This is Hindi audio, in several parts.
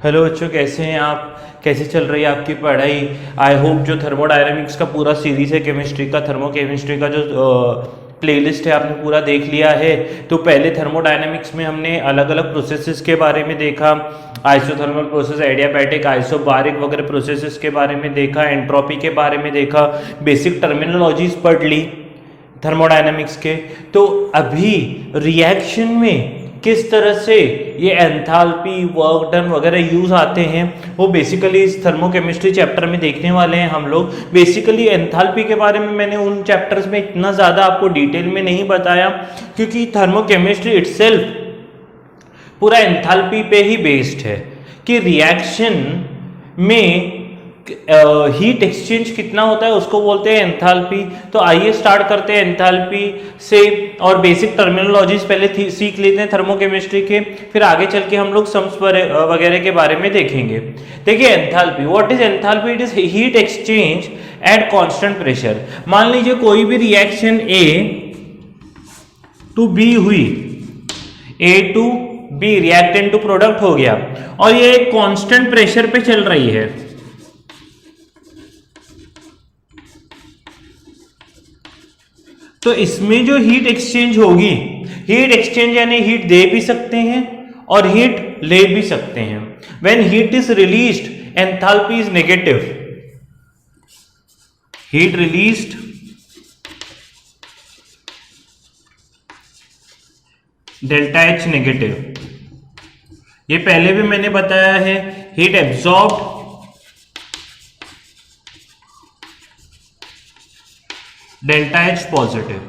हेलो बच्चों, कैसे हैं आप? कैसे चल रही है आपकी पढ़ाई? आई होप जो थर्मोडायनेमिक्स का पूरा सीरीज है केमिस्ट्री का, थर्मोकेमिस्ट्री का जो प्लेलिस्ट है आपने पूरा देख लिया है। तो पहले थर्मोडायनेमिक्स में हमने अलग अलग प्रोसेसेस के बारे में देखा, आइसोथर्मल प्रोसेस, एडियाबैटिक, आइसोबारिक वगैरह प्रोसेसेस के बारे में देखा, एंट्रोपी के बारे में देखा, बेसिक टर्मिनोलॉजीज पढ़ ली थर्मोडायनेमिक्स के। तो अभी रिएक्शन में किस तरह से ये एंथैल्पी, वर्क डन वगैरह यूज आते हैं वो बेसिकली इस थर्मोकेमिस्ट्री चैप्टर में देखने वाले हैं हम लोग। बेसिकली एंथैल्पी के बारे में मैंने उन चैप्टर्स में इतना ज़्यादा आपको डिटेल में नहीं बताया, क्योंकि थर्मोकेमिस्ट्री इटसेल्फ पूरा एंथैल्पी पे ही बेस्ड है कि रिएक्शन में हीट एक्सचेंज कितना होता है उसको बोलते हैं एंथैल्पी। तो आइए स्टार्ट करते हैं एंथैल्पी से, और बेसिक टर्मिनोलॉजीज पहले सीख लेते हैं थर्मोकेमिस्ट्री के, फिर आगे चल के हम लोग सम्स वगैरह के बारे में देखेंगे। देखिए enthalpy, what is enthalpy? It is heat exchange at constant pressure. मान लीजिए कोई भी रिएक्शन A टू B हुई, A to B reactant to product हो गया, और ये एक कांस्टेंट प्रेशर पे चल रही है। तो इसमें जो हीट एक्सचेंज होगी, हीट एक्सचेंज यानी हीट दे भी सकते हैं और हीट ले भी सकते हैं। When heat is released, enthalpy is negative. Heat released, delta H negative. ये पहले भी मैंने बताया है। Heat absorbed, delta H positive.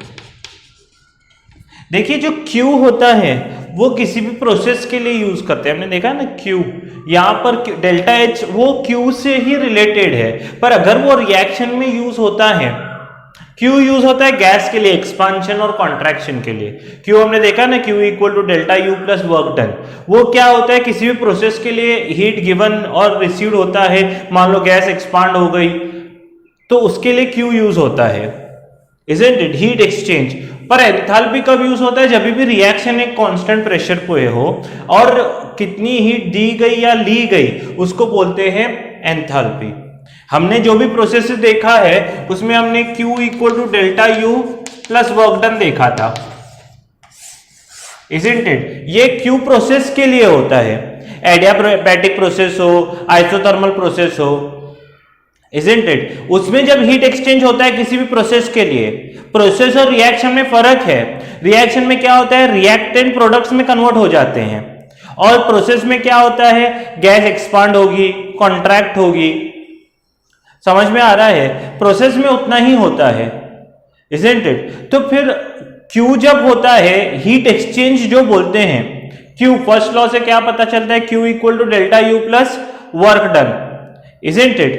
देखिए जो Q होता है वो किसी भी प्रोसेस के लिए यूज करते हैं, हमने देखा ना Q, यहां पर डेल्टा H वो Q से ही रिलेटेड है। पर अगर वो रिएक्शन में यूज होता है, Q यूज होता है गैस के लिए, एक्सपांशन और कॉन्ट्रैक्शन के लिए। Q हमने देखा ना, Q equal to delta U plus work done. वो क्या होता है, किसी भी प्रोसेस के लिए हीट गिवन और रिसीव्ड होता है। मान लो गैस एक्सपांड हो गई तो उसके लिए Q यूज होता है, isn't it? Heat exchange. पर एंथैल्पी कब यूज होता है? जब भी रिएक्शन एक कांस्टेंट प्रेशर पे हो और कितनी हीट दी गई या ली गई उसको बोलते हैं एंथैल्पी। हमने जो भी प्रोसेस देखा है उसमें हमने Q equal to delta U plus work done देखा था, isn't it? ये Q प्रोसेस के लिए होता है, एडियाबैटिक प्रोसेस हो, आइसोथर्मल प्रोसेस हो, isn't it? उसमें जब हीट एक्सचेंज होता है किसी भी प्रोसेस के लिए, प्रोसेस और रिएक्शन में फर्क है। रिएक्शन में क्या होता है, रिएक्टेंट प्रोडक्ट्स में कन्वर्ट हो जाते हैं, और प्रोसेस में क्या होता है, गैस एक्सपांड होगी, कॉन्ट्रैक्ट होगी। समझ में आ रहा है? प्रोसेस में उतना ही होता है, isn't it? तो फिर Q जब होता है, हीट एक्सचेंज जो बोलते हैं, Q फर्स्ट लॉ से क्या पता चलता है, Q equal to delta U plus work done, isn't it?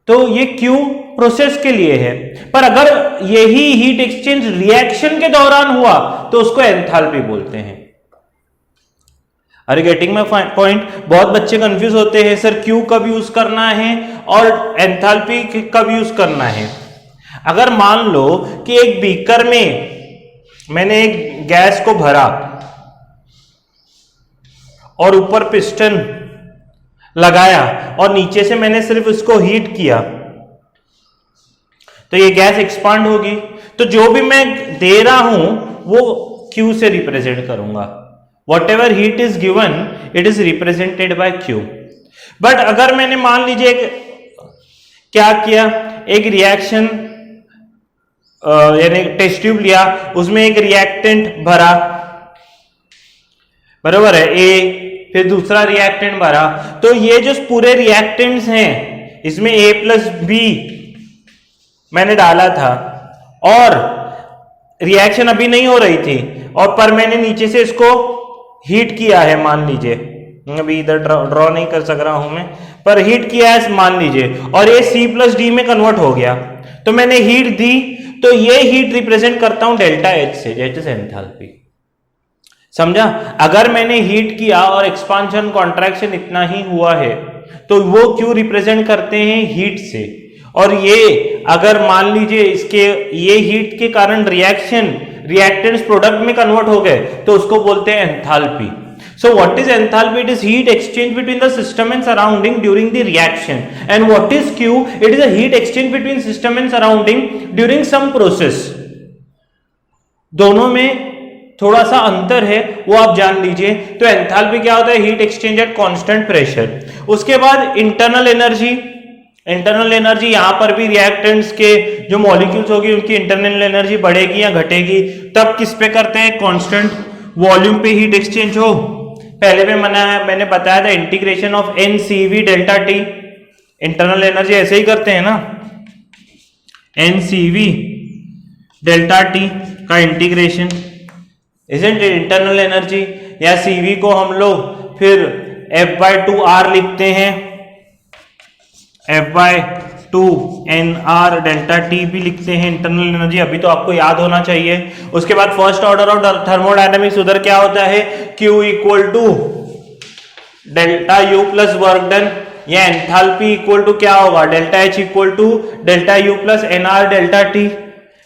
तो ये Q प्रोसेस के लिए है। पर अगर यही हीट एक्सचेंज रिएक्शन के दौरान हुआ तो उसको एंथैल्पी बोलते हैं। अरे गेटिंग माय पॉइंट? बहुत बच्चे कंफ्यूज होते हैं, सर Q कब यूज करना है और एंथैल्पी कब यूज करना है। अगर मान लो कि एक बीकर में मैंने एक गैस को भरा और ऊपर पिस्टन लगाया और नीचे से मैंने सिर्फ उसको हीट किया, तो ये गैस एक्सपांड होगी। तो जो भी मैं दे रहा हूं वो Q से रिप्रेजेंट करूंगा। What ever heat is given it is represented by Q। But अगर मैंने मान लीजिए क्या किया, एक रिएक्शन यानी टेस्ट ट्यूब लिया, उसमें एक रिएक्टेंट भरा, बराबर है, A, फिर दूसरा रिएक्टेंट भरा। तो ये जो पूरे रिएक्टेंट्स हैं इसमें A प्लस B मैंने डाला था, और रिएक्शन अभी नहीं हो रही थी, और पर मैंने नीचे से इसको हीट किया है, मान लीजिए, अभी इधर ड्रॉ नहीं कर सक रहा हूं मैं, पर हीट किया है मान लीजिए, और ये C प्लस D में कन्वर्ट हो गया। तो मैंने हीट दी, तो ये हीट रिप्रेजेंट करता हूं डेल्टा H से, दैट इज एंथैल्पी। समझा? अगर मैंने हीट किया और एक्सपांशन कॉन्ट्रैक्शन इतना ही हुआ है तो वो Q रिप्रेजेंट करते हैं हीट से, और ये अगर मान लीजिए इसके ये हीट के कारण रिएक्टेंट्स प्रोडक्ट में कन्वर्ट हो गए तो उसको बोलते हैं enthalpy. So what is enthalpy? It is heat exchange between the system and surrounding during the reaction. And what is Q? It is a heat exchange between system and surrounding during some process. दोनों में थोड़ा सा अंतर है, वो आप जान लीजिए। तो एंथैल्पी क्या होता है? Heat exchange at constant pressure. उसके बाद इंटरनल एनर्जी, इंटरनल एनर्जी यहां पर भी रिएक्टेंट्स के जो मॉलिक्यूल्स होगी उनकी इंटरनल एनर्जी बढ़ेगी या घटेगी, तब किस पे करते हैं? कांस्टेंट वॉल्यूम पे हीट एक्सचेंज हो। पहले में मैंने बताया था integration of NCV delta T, internal energy ऐसे ही करते हैं ना, NCV डेल्टा टी का इंटीग्रेशन, इजंट इंटरनल एनर्जी, या CV को हम लोग फिर F/2R लिखते हैं, F/2NR डेल्टा टी भी लिखते हैं इंटरनल एनर्जी। अभी तो आपको याद होना चाहिए। उसके बाद फर्स्ट ऑर्डर ऑफ थर्मोडायनेमिक्स, उधर क्या होता है? Q equal to delta U plus work done, या एंथैल्पी इक्वल टू क्या होगा? Delta H equal to delta U plus NR delta T।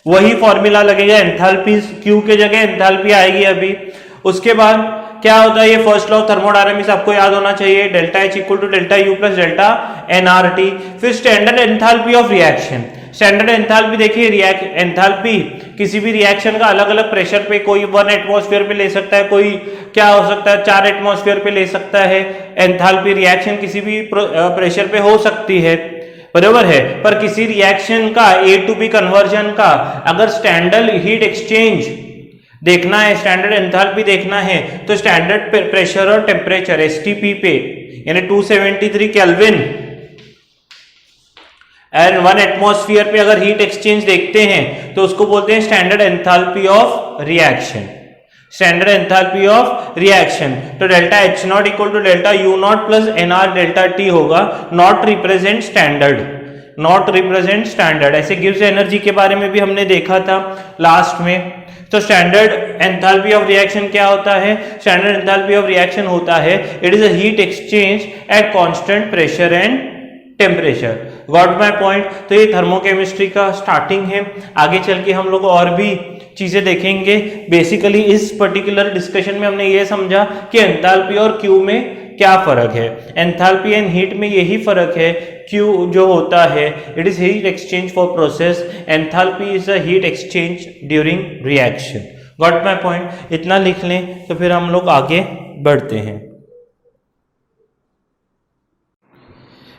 वही फॉर्मूला लगेगा, एंथैल्पी Q के जगह एंथैल्पी आएगी अभी। उसके बाद क्या होता है? ये फर्स्ट लॉ ऑफ थर्मोडायनेमिक्स आपको याद होना चाहिए, delta H equal to delta U plus delta NRT। फिर standard enthalpy of reaction, standard enthalpy देखिए, एंथैल्पी किसी भी रिएक्शन का अलग अलग प्रेशर पे, कोई 1 एटमॉस्फेयर पे ले सकता है, कोई क्या हो सकता है 4 एटमॉस्फेयर पे ले सकता है। एंथैल्पी रिएक्शन किसी भी प्रेशर पे हो सकती है, बराबर है। पर किसी रिएक्शन का A to B कन्वर्जन का अगर स्टैंडर्ड हीट एक्सचेंज देखना है, स्टैंडर्ड एंथैल्पी देखना है, तो स्टैंडर्ड प्रेशर और टेम्परेचर STP पे, यानी 273 केल्विन एंड 1 एटमॉस्फेयर पे अगर हीट एक्सचेंज देखते हैं तो उसको बोलते हैं standard enthalpy of reaction, standard enthalpy of reaction. तो delta H not equal to delta U not plus NR delta T होगा। Not represent standard, not represent standard. ऐसे गिव्स एनर्जी के बारे में भी हमने देखा था लास्ट में। तो स्टैंडर्ड एंथैल्पी ऑफ रिएक्शन क्या होता है? स्टैंडर्ड एंथैल्पी ऑफ रिएक्शन होता है, it is a heat exchange at constant pressure and temperature. Got my point? तो ये थर्मोकेमिस्ट्री का स्टार्टिंग है। आगे चल के हम लोग और भी चीजें देखेंगे। बेसिकली इस पर्टिकुलर डिस्कशन में हमने ये समझा कि एंथैल्पी और क्यू में क्या फर्क है। एंथैल्पी एंड हीट में यही फर्क है। क्यू जो होता है it is heat exchange for process, enthalpy is a heat exchange during reaction. Got my point? इतना लिख लें तो फिर हम लोग आगे बढ़ते हैं।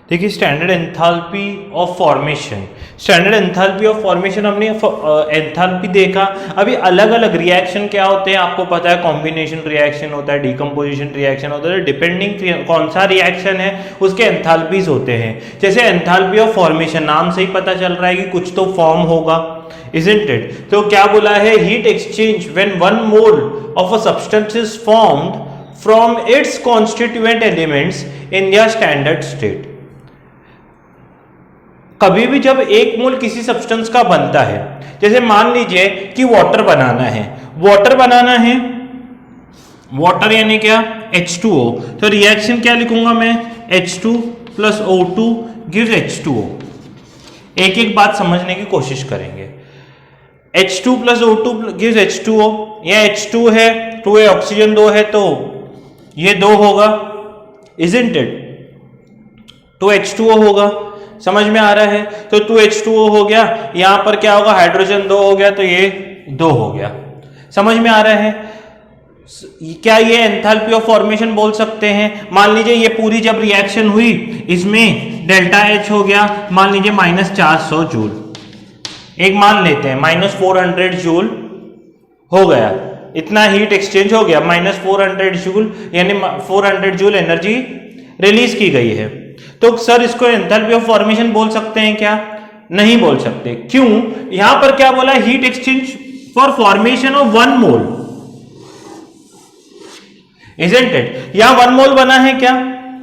देखिए standard enthalpy of formation, standard enthalpy of formation हमने एंथैल्पी देखा। अभी अलग अलग रिएक्शन क्या होते हैं आपको पता है, कॉम्बिनेशन रिएक्शन होता है, डिकम्पोजिशन रिएक्शन होता है। डिपेंडिंग कौन सा रिएक्शन है उसके एंथैल्पीज होते हैं। जैसे एंथैल्पी ऑफ फॉर्मेशन, नाम से ही पता चल रहा है कि कुछ तो फॉर्म होगा, isn't it? तो क्या बोला है? Heat exchange when 1 mole of a substance is formed from its constituent elements in their standard state. कभी भी जब 1 मोल किसी सब्सटेंस का बनता है, जैसे मान लीजिए कि वाटर बनाना है, वाटर बनाना है, वाटर यानी क्या? H2O। तो रिएक्शन क्या लिखूंगा मैं? H2 plus O2 gives H2O। एक एक बात समझने की कोशिश करेंगे। H2 plus O2 gives H2O, यह H2 है, 2 है, ऑक्सीजन 2 है, तो ये 2 होगा, isn't it? 2H2O होगा। समझ में आ रहा है? तो 2H2O हो गया, यहां पर क्या होगा? हाइड्रोजन 2 हो गया, तो ये 2 हो गया। समझ में आ रहा है? क्या ये एंथैल्पी ऑफ फॉर्मेशन बोल सकते हैं? मान लीजिए ये पूरी जब रिएक्शन हुई, इसमें डेल्टा H हो गया, मान लीजिए -400 जूल, एक मान लेते हैं -400 जूल हो गया, इतना हीट एक्सचेंज हो गया, -400 जूल, यानी 400 जूल एनर्जी रिलीज की गई है। तो सर इसको एंथैल्पी ऑफ फॉर्मेशन बोल सकते हैं क्या? नहीं बोल सकते। क्यों? यहां पर क्या बोला? Heat exchange for formation of 1 mole, isn't it? यहां 1 मोल बना है क्या?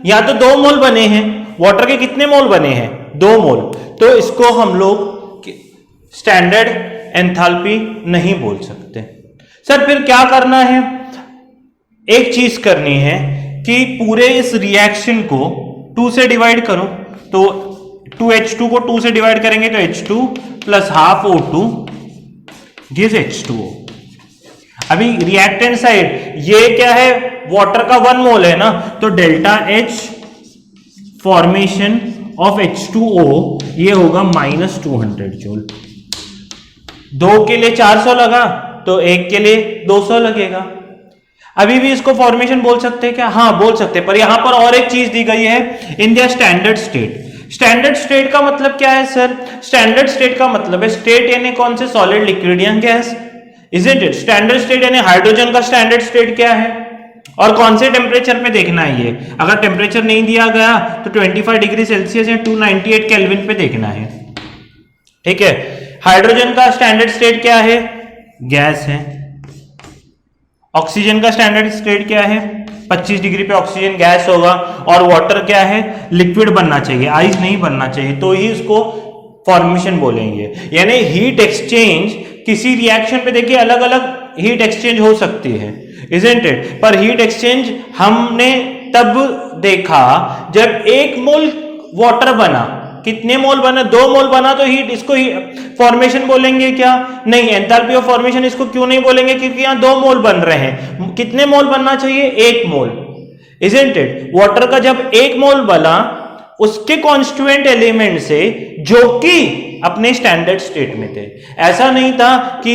यहां तो 2 मोल बने हैं। वाटर के कितने मोल बने हैं? 2 मोल। तो इसको हम लोग स्टैंडर्ड एंथैल्पी नहीं बोल सकते। सर फिर क्या करना है? एक चीज करनी है कि पूरे इस रिएक्शन को 2 से डिवाइड करो। तो 2H2 को 2 से डिवाइड करेंगे तो H2 plus half O2 gives H2O। अभी रिएक्टेंट साइड ये क्या है, वाटर का 1 मोल है ना, तो delta H formation of H2O ये होगा -200 जूल। 2 के लिए 400 लगा तो 1 के लिए 200 लगेगा। अभी भी इसको फॉर्मेशन बोल सकते हैं क्या? हाँ बोल सकते हैं, पर यहां पर और एक चीज दी गई है, in the standard state. Standard state का मतलब क्या है सर? स्टैंडर्ड स्टेट का मतलब है स्टेट यानी कौन से, सॉलिड, लिक्विड या gas, isn't it? Standard state यानी हाइड्रोजन का स्टैंडर्ड स्टेट क्या है और कौन से टेम्परेचर पे देखना है ये। अगर टेम्परेचर नहीं दिया गया तो 25 डिग्री सेल्सियस या 298 केल्विन पे देखना है, ठीक है। हाइड्रोजन का स्टैंडर्ड स्टेट क्या है? गैस है। ऑक्सीजन का स्टैंडर्ड स्टेट क्या है? 25 डिग्री पे ऑक्सीजन गैस होगा। और वाटर क्या है? लिक्विड बनना चाहिए, आइस नहीं बनना चाहिए, तो ही इसको फॉर्मेशन बोलेंगे। यानी हीट एक्सचेंज किसी रिएक्शन पे देखिए अलग अलग हीट एक्सचेंज हो सकती है, इजंट इट? पर हीट एक्सचेंज हमने तब देखा जब 1 मोल वाटर बना, कितने मोल बना? 2 मोल बना, तो हीट, इसको फॉर्मेशन बोलेंगे क्या? नहीं। एंथैल्पी ऑफ फॉर्मेशन इसको क्यों नहीं बोलेंगे? क्योंकि यहां 2 मोल बन रहे हैं। कितने मोल बनना चाहिए? 1 मोल, इजंट इट? वाटर का जब 1 मोल बना उसके कॉन्स्टिट्यूएंट एलिमेंट से जो कि अपने स्टैंडर्ड स्टेट में थे। ऐसा नहीं था कि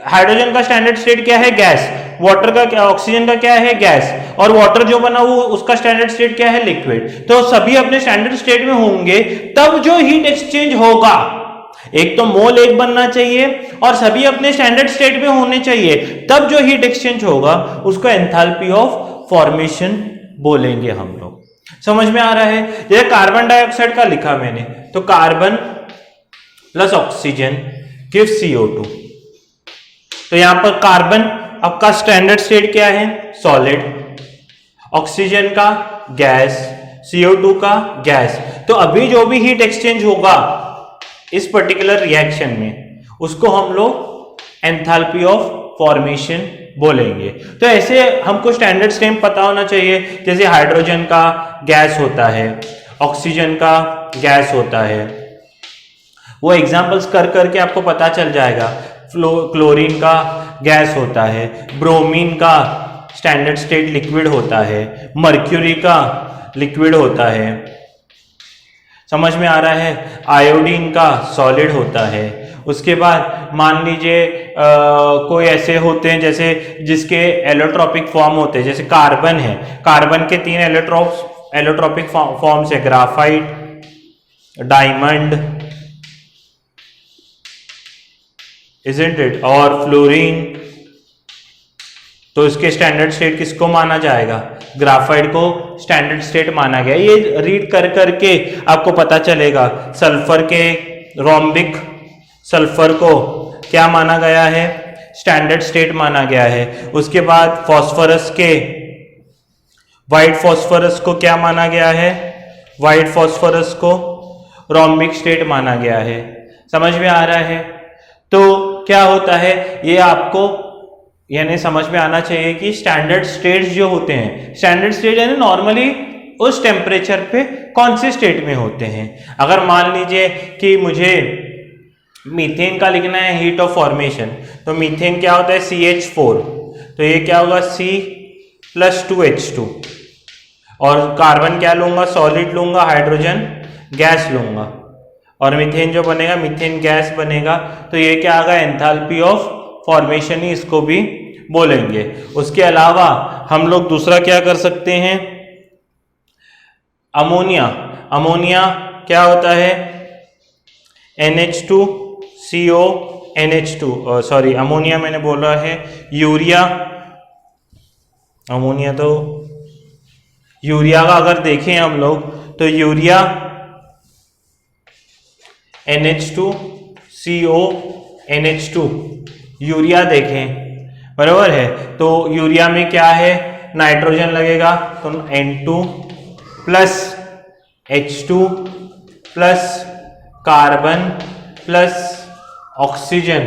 हाइड्रोजन का स्टैंडर्ड स्टेट क्या है? गैस। वाटर का क्या, ऑक्सीजन का क्या है? गैस। और वाटर जो बना वो उसका स्टैंडर्ड स्टेट क्या है? लिक्विड। तो सभी अपने स्टैंडर्ड स्टेट में होंगे तब जो हीट एक्सचेंज होगा, एक तो मोल 1 बनना चाहिए और सभी अपने स्टैंडर्ड स्टेट में होने चाहिए, तब जो हीट एक्सचेंज होगा उसको एंथैल्पी ऑफ फॉर्मेशन बोलेंगे हम लोग। समझ में आ रहा है? जैसे कार्बन डाइऑक्साइड का लिखा मैंने, तो carbon plus oxygen gives CO2। तो यहां पर कार्बन आपका स्टैंडर्ड स्टेट क्या है? सॉलिड। ऑक्सीजन का गैस, CO2 का गैस। तो अभी जो भी हीट एक्सचेंज होगा इस पर्टिकुलर रिएक्शन में उसको हम लोग एंथैल्पी ऑफ फॉर्मेशन बोलेंगे। तो ऐसे हमको स्टैंडर्ड स्टेट पता होना चाहिए, जैसे हाइड्रोजन का गैस होता है, ऑक्सीजन का गैस होता है, वो एग्जांपल्स कर करके आपको पता चल जाएगा। क्लोरीन का गैस होता है, ब्रोमीन का स्टैंडर्ड स्टेट लिक्विड होता है, मर्क्यूरी का लिक्विड होता है, समझ में आ रहा है? आयोडीन का सॉलिड होता है। उसके बाद मान लीजिए कोई ऐसे होते हैं जैसे जिसके एलोट्रोपिक फॉर्म होते हैं, जैसे कार्बन है, कार्बन के 3 एलोट्रोपिक फॉर्म्स है, ग्राफाइट, डायमंड, इजंट इट, और फ्लोरीन। तो इसके स्टैंडर्ड स्टेट किसको माना जाएगा? ग्राफाइट को स्टैंडर्ड स्टेट माना गया। ये रीड कर करके आपको पता चलेगा। सल्फर के रोम्बिक सल्फर को क्या माना गया है? स्टैंडर्ड स्टेट माना गया है। उसके बाद फॉस्फोरस के, व्हाइट फॉस्फोरस को क्या माना गया है? व्हाइट फॉस्फोरस को रोम्बिक स्टेट माना गया है। समझ में आ रहा है? तो क्या होता है ये आपको यानी समझ में आना चाहिए कि स्टैंडर्ड स्टेट्स जो होते हैं, स्टैंडर्ड स्टेट यानी नॉर्मली उस टेम्परेचर पे कौन से स्टेट में होते हैं। अगर मान लीजिए कि मुझे मीथेन का लिखना है हीट ऑफ फॉर्मेशन, तो मीथेन क्या होता है? CH4, तो ये क्या होगा? C+2H2। और कार्बन क्या लूंगा? सॉलिड लूंगा, हाइड्रोजन गैस लूंगा, और मीथेन जो बनेगा मीथेन गैस बनेगा। तो ये क्या आएगा? एंथैल्पी ऑफ फॉर्मेशन ही इसको भी बोलेंगे। उसके अलावा हम लोग दूसरा क्या कर सकते हैं? अमोनिया। अमोनिया क्या होता है? NH2CO सॉरी अमोनिया मैंने बोला है यूरिया। अमोनिया तो यूरिया का अगर देखें हम लोग तो यूरिया NH2CO NH2 यूरिया देखें, बराबर है। तो यूरिया में क्या है? नाइट्रोजन लगेगा, तो N2 plus H2 plus carbon plus oxygen,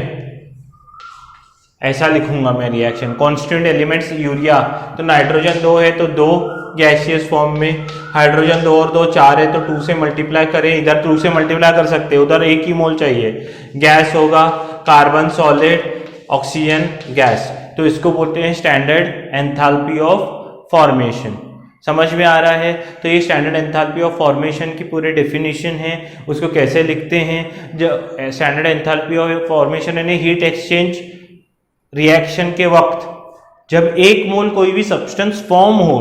ऐसा लिखूंगा मैं रिएक्शन। कॉन्स्टिट्यूएंट एलिमेंट्स यूरिया, तो नाइट्रोजन 2 है तो 2 गैसियस फॉर्म में, हाइड्रोजन 2 और 2 4 है तो 2 से मल्टीप्लाई करें, इधर 2 से मल्टीप्लाई कर सकते हैं, उधर 1 ही मोल चाहिए। गैस होगा कार्बन सॉलिड, ऑक्सीजन गैस। तो इसको बोलते हैं स्टैंडर्ड एंथैल्पी ऑफ फॉर्मेशन। समझ में आ रहा है? तो ये स्टैंडर्ड एंथैल्पी ऑफ फॉर्मेशन की पूरे डेफिनेशन है, उसको कैसे लिखते हैं। जो स्टैंडर्ड एंथैल्पी ऑफ फॉर्मेशन यानी हीट एक्सचेंज रिएक्शन के वक्त जब एक मोल कोई भी सब्सटेंस फॉर्म हो,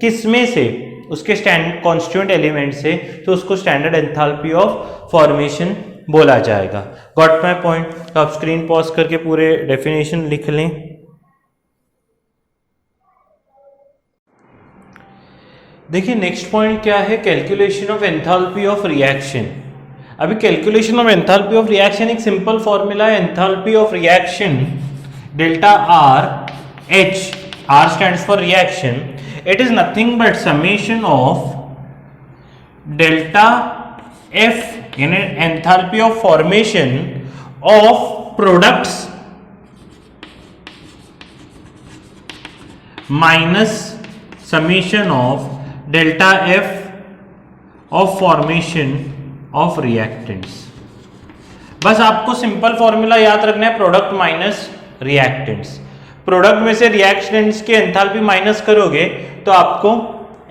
किसमें से? उसके कॉन्स्टिट्यूएंट एलिमेंट से, तो उसको स्टैंडर्ड एंथैल्पी ऑफ फॉर्मेशन बोला जाएगा। Got my point? तो आप स्क्रीन पॉज करके पूरे डेफिनेशन लिख लें। देखिए नेक्स्ट पॉइंट क्या है, calculation of enthalpy of reaction. अभी calculation of enthalpy of reaction एक सिंपल फॉर्मूला है, enthalpy of reaction delta R H, R stands for reaction, it is nothing but summation of delta F यानी enthalpy of formation of products minus summation of delta F of formation of reactants. बस आपको सिंपल फॉर्मूला याद रखना है, प्रोडक्ट माइनस रिएक्टेंट्स। प्रोडक्ट में से रिएक्टेंट्स की एंथैल्पी माइनस करोगे तो आपको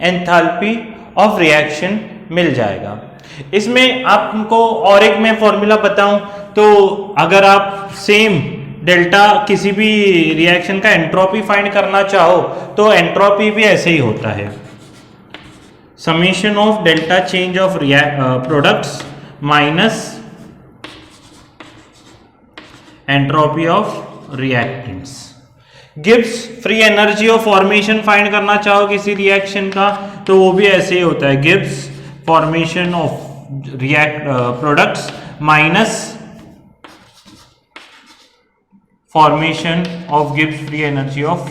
एंथैल्पी ऑफ रिएक्शन मिल जाएगा। इसमें आपको और एक मैं फॉर्मूला बताऊं तो अगर आप सेम डेल्टा किसी भी रिएक्शन का एंट्रोपी फाइंड करना चाहो तो एंट्रोपी भी ऐसे ही होता है, summation of delta change of products minus entropy of reactants. Gibbs free energy of formation find करना चाहो किसी रिएक्शन का तो वो भी ऐसे ही होता है, Gibbs formation of products minus formation of Gibbs free energy of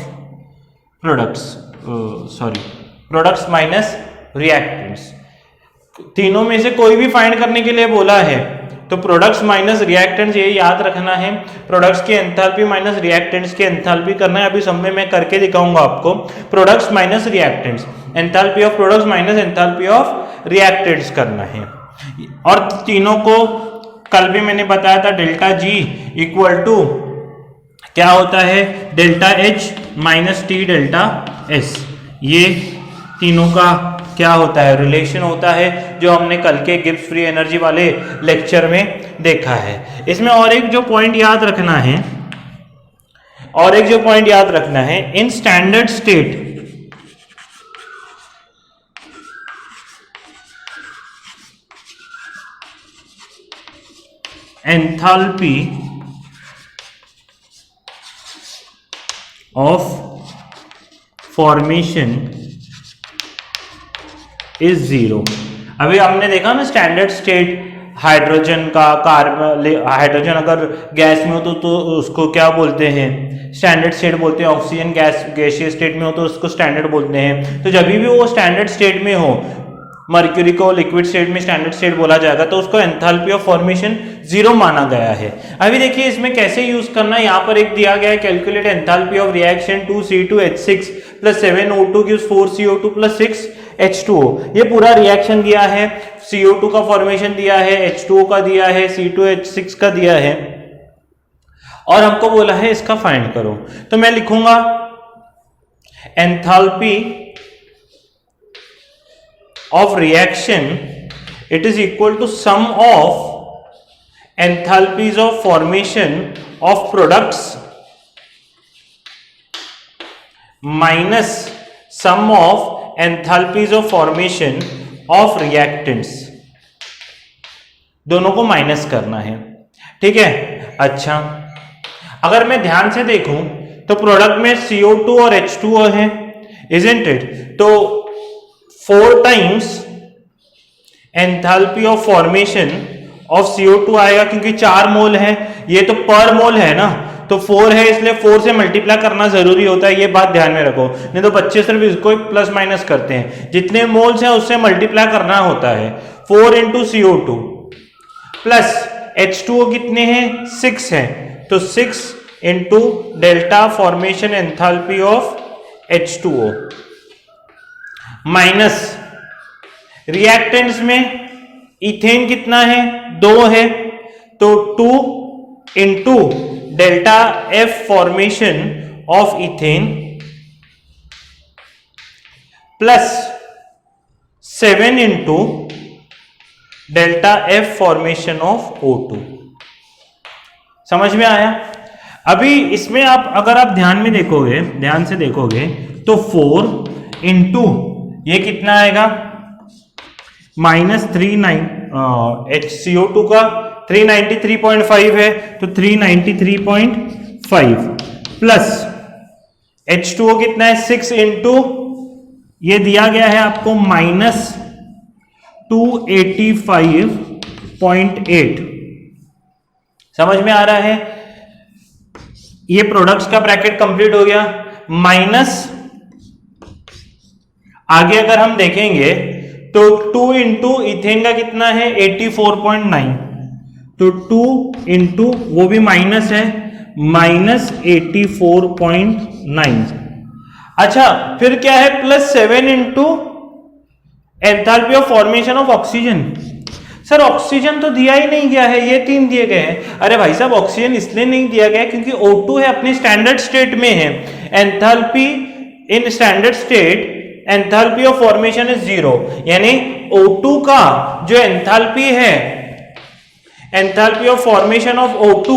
products, products minus reactants. तीनों में से कोई भी फाइंड करने के लिए बोला है तो प्रोडक्ट्स माइनस रिएक्टेंट्स ये याद रखना है, प्रोडक्ट्स की एंथैल्पी माइनस रिएक्टेंट्स की एंथैल्पी करना है। अभी सब में मैं करके दिखाऊंगा आपको, products minus reactants, enthalpy of products minus enthalpy of reactants करना है। और तीनों को कल भी मैंने बताया था, डेल्टा जी इक्वल टू क्या होता है, delta H minus T delta S. ये तीनों का क्या होता है, रिलेशन होता है, जो हमने कल के गिब्स फ्री एनर्जी वाले लेक्चर में देखा है। इसमें और एक जो पॉइंट याद रखना है, in standard state enthalpy of formation is zero. अभी हमने देखा ना स्टैंडर्ड स्टेट हाइड्रोजन का, कार्बन, हाइड्रोजन अगर गैस में हो तो उसको क्या बोलते हैं, स्टैंडर्ड स्टेट बोलते हैं। ऑक्सीजन गैसीय स्टेट में हो तो उसको स्टैंडर्ड बोलते हैं। तो जब भी वो स्टैंडर्ड स्टेट में हो, मर्क्यूरी को लिक्विड स्टेट में स्टैंडर्ड स्टेट बोला जाएगा, तो उसको एंथैल्पी ऑफ फॉर्मेशन जीरो माना गया है। अभी देखिए इसमें कैसे यूज करना है, यहाँ पर एक दिया गया है, calculate enthalpy of reaction 2C2H6 + 7O2 gives 4CO2 + 6H2O। ये पूरा रिएक्शन दिया है, CO2 का फॉर्मेशन दिया है, H2O का दिया है, C2H6 का दिया है, और हमको बोला है इसका फाइंड करो। तो मैं लिखूंगा enthalpy of reaction, it is equal to sum of enthalpies of formation of products minus sum of enthalpies of formation of reactants। दोनों को माइनस करना है, ठीक है। अच्छा, अगर मैं ध्यान से देखूं तो प्रोडक्ट में CO2 और H2O है, isn't it? तो 4 times enthalpy of formation of CO2 आएगा, क्योंकि 4 मोल है, ये तो पर मोल है ना, तो 4 है इसलिए 4 से मल्टीप्लाई करना जरूरी होता है, ये बात ध्यान में रखो, नहीं तो बच्चे सिर्फ इसको प्लस माइनस करते हैं। जितने मोल्स हैं उससे मल्टीप्लाई करना होता है। 4 × CO2 प्लस H2O कितने हैं, 6 है, तो 6 × delta formation enthalpy of H2O minus reactants में इथेन कितना है, 2 है, तो 2 × delta F formation of ethane plus 7 into delta F formation of O2। समझ में आया? अभी इसमें आप अगर आप ध्यान से देखोगे तो 4 इंटू ये कितना आएगा HCO2 का 393.5 है तो 393.5 प्लस H2O कितना है 6 इंटू ये दिया गया है आपको -285.8। समझ में आ रहा है? ये प्रोडक्ट्स का ब्रैकेट कंप्लीट हो गया। माइनस आगे अगर हम देखेंगे तो 2 इंटू इथेन का कितना है 84.9 तो 2 इंटू वो भी माइनस है -84.9। अच्छा फिर क्या है plus 7 into enthalpy of formation of oxygen. Sir oxygen तो दिया ही नहीं गया है, ये 3 दिए गए हैं। अरे भाई साहब ऑक्सीजन इसलिए नहीं दिया गया क्योंकि O2 है अपनी स्टैंडर्ड स्टेट में है। Enthalpy in standard state enthalpy of formation is 0, यानी O2 का जो एंथैल्पी है enthalpy of formation of O2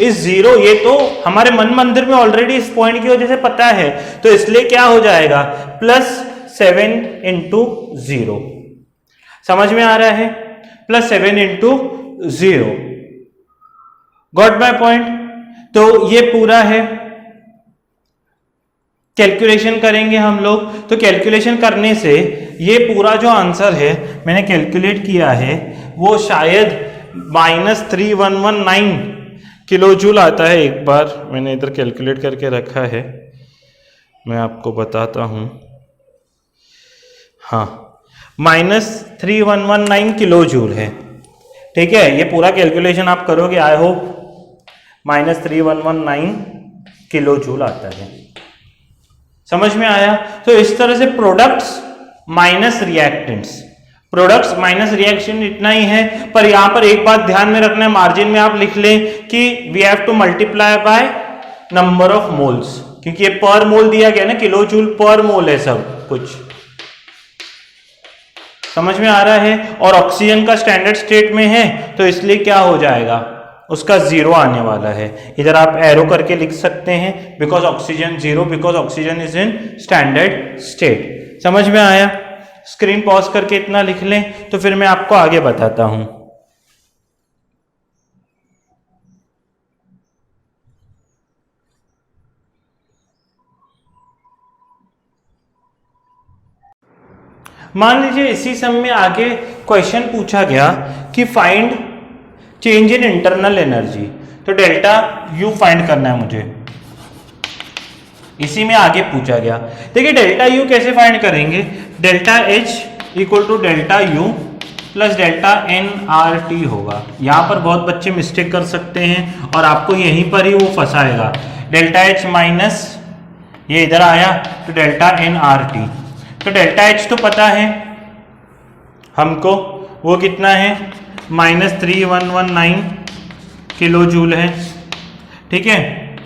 is 0। ये तो हमारे मन मंदिर में ऑलरेडी इस पॉइंट की वजह से पता है, तो इसलिए क्या हो जाएगा +7 इंटू 0। समझ में आ रहा है? +7 इंटू 0। Got my point? तो ये पूरा है। कैलकुलेशन करेंगे हम लोग, तो कैलकुलेशन करने से ये पूरा जो आंसर है मैंने कैलकुलेट किया है वो शायद -3119 किलो जूल आता है। एक बार मैंने इधर कैलकुलेट करके रखा है, मैं आपको बताता हूं। हाँ -3119 किलो जूल है। ठीक है, ये पूरा कैलकुलेशन आप करोगे, आई होप -3119 किलो जूल आता है। समझ में आया? तो इस तरह से प्रोडक्ट्स माइनस रिएक्शन इतना ही है। पर यहां पर एक बात ध्यान में रखना है, मार्जिन में आप लिख लें कि we have to multiply by number of moles, क्योंकि ये पर मोल दिया गया ना, किलो जूल पर मोल है सब कुछ। समझ में आ रहा है? और ऑक्सीजन का स्टैंडर्ड स्टेट में है तो इसलिए क्या हो जाएगा, उसका 0 आने वाला है। इधर आप एरो करके लिख सकते हैं because oxygen 0, because oxygen is in standard state. समझ में आया? स्क्रीन पॉज करके इतना लिख लें तो फिर मैं आपको आगे बताता हूं। मान लीजिए इसी सम में आगे क्वेश्चन पूछा गया कि find change in internal energy, तो डेल्टा U फाइंड करना है मुझे। इसी में आगे पूछा गया। देखिए डेल्टा U कैसे फाइंड करेंगे, delta H equal to delta U plus delta nRT होगा। यहां पर बहुत बच्चे मिस्टेक कर सकते हैं और आपको यहीं पर ही वो फंसाएगा। डेल्टा H माइनस ये इधर आया तो डेल्टा nRT, तो डेल्टा H तो पता है हमको, वो कितना है -3119 किलो जूल है। ठीक है,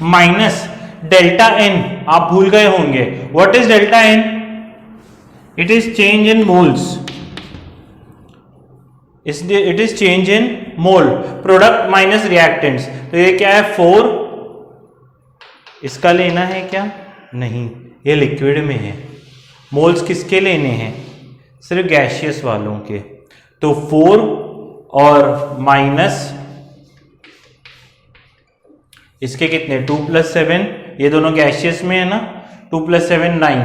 माइनस डेल्टा N आप भूल गए होंगे। What is delta N? It is change in moles, it is change in mole, product minus reactants. तो ये क्या है 4, इसका लेना है क्या? नहीं, ये लिक्विड में है। मोल्स किसके लेने हैं? सिर्फ गैसियस वालों के। तो 4 और माइनस इसके कितने 2 + 7, ये दोनों गैसियस में है ना, 2 + 7 9।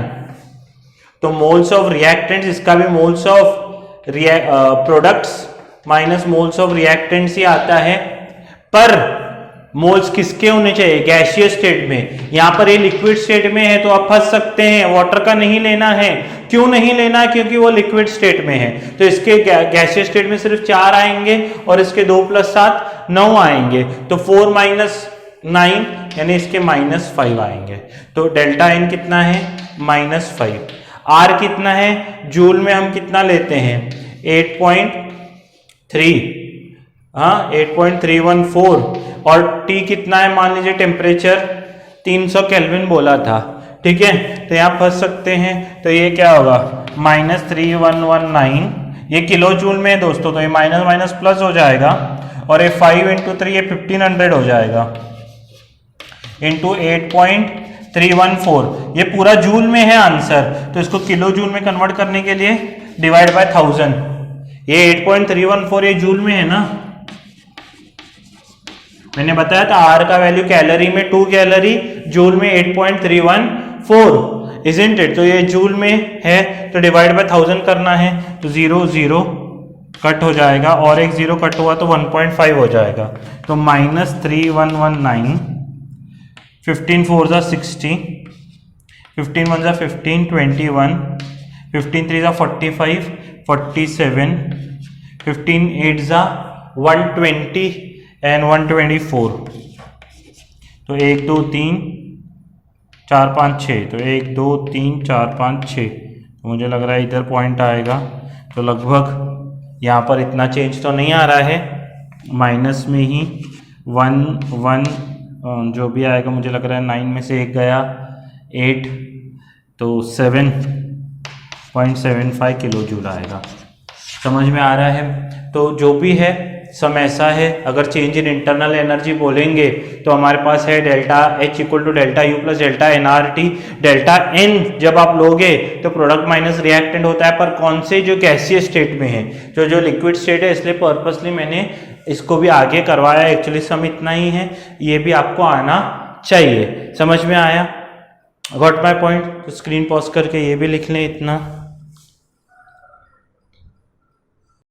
तो मोल्स ऑफ रिएक्टेंट्स, इसका भी moles of products minus moles of reactants ही आता है। पर मोल्स किसके होने चाहिए? गैसियस स्टेट में। यहां पर ये लिक्विड स्टेट में है तो आप फंस सकते हैं, वाटर का नहीं लेना है। क्यों नहीं लेना है? क्योंकि वो लिक्विड स्टेट में है। तो इसके गैसियस स्टेट में सिर्फ 4 आएंगे और इसके 2 + 7 9 आएंगे। तो 4 - 9 यानी इसके -5 आएंगे। तो डेल्टा N कितना है -5। R कितना है? जूल में हम कितना लेते हैं 8.3, हाँ 8.314। और T कितना है मान लीजिए टेम्परेचर 300 केल्विन बोला था, ठीक है। तो यहाँ फंस सकते हैं, तो ये क्या होगा -3119, ये किलो जूल में है दोस्तों, तो ये माइनस माइनस प्लस हो जाएगा, और ये 5 × 3 ये 1500 हो जाएगा, इंटू 8.314, ये पूरा जूल में है आंसर, तो इसको किलो जूल में कन्वर्ट करने के लिए डिवाइड बाय 1000, ये 8.314 ये जूल में है ना, मैंने बताया था आर का वैल्यू कैलोरी में 2 कैलोरी, जूल में 8.314, इजंट इट। तो ये जूल में है तो डिवाइड बाय 1000 करना है, तो 0 0 कट हो जाएगा, और एक 0 कट हुआ तो 1.5 हो जाएगा, तो -3119, 15 4 ज़ा 60, 15 1 ज़ा 15, 21, 15 3 ज़ा 45, 47, 15 8 ज़ा 120 एंड 124, तो 1 2 3 4 5 6, तो 1 2 3 4 5 6, तो मुझे लग रहा है इधर पॉइंट आएगा, तो लगभग यहाँ पर इतना चेंज तो नहीं आ रहा है, माइनस में ही 1 1 जो भी आएगा, मुझे लग रहा है 9 में से 1 गया 8, तो 7.75 किलो जूल आएगा। समझ में आ रहा है? तो जो भी है सम ऐसा है, अगर चेंज इन इंटरनल एनर्जी बोलेंगे तो हमारे पास है delta H equal to delta U plus delta NRT। Delta N जब आप लोगे तो प्रोडक्ट माइनस रिएक्टेंट होता है, पर कौन से जो गैसीय स्टेट में है, जो लिक्विड स्टेट है, इसलिए पर्पसली मैंने इसको भी आगे करवाया। एक्चुअली सम इतना ही है, ये भी आपको आना चाहिए। समझ में आया? Got my point? तो स्क्रीन पॉज करके ये भी लिख लें इतना।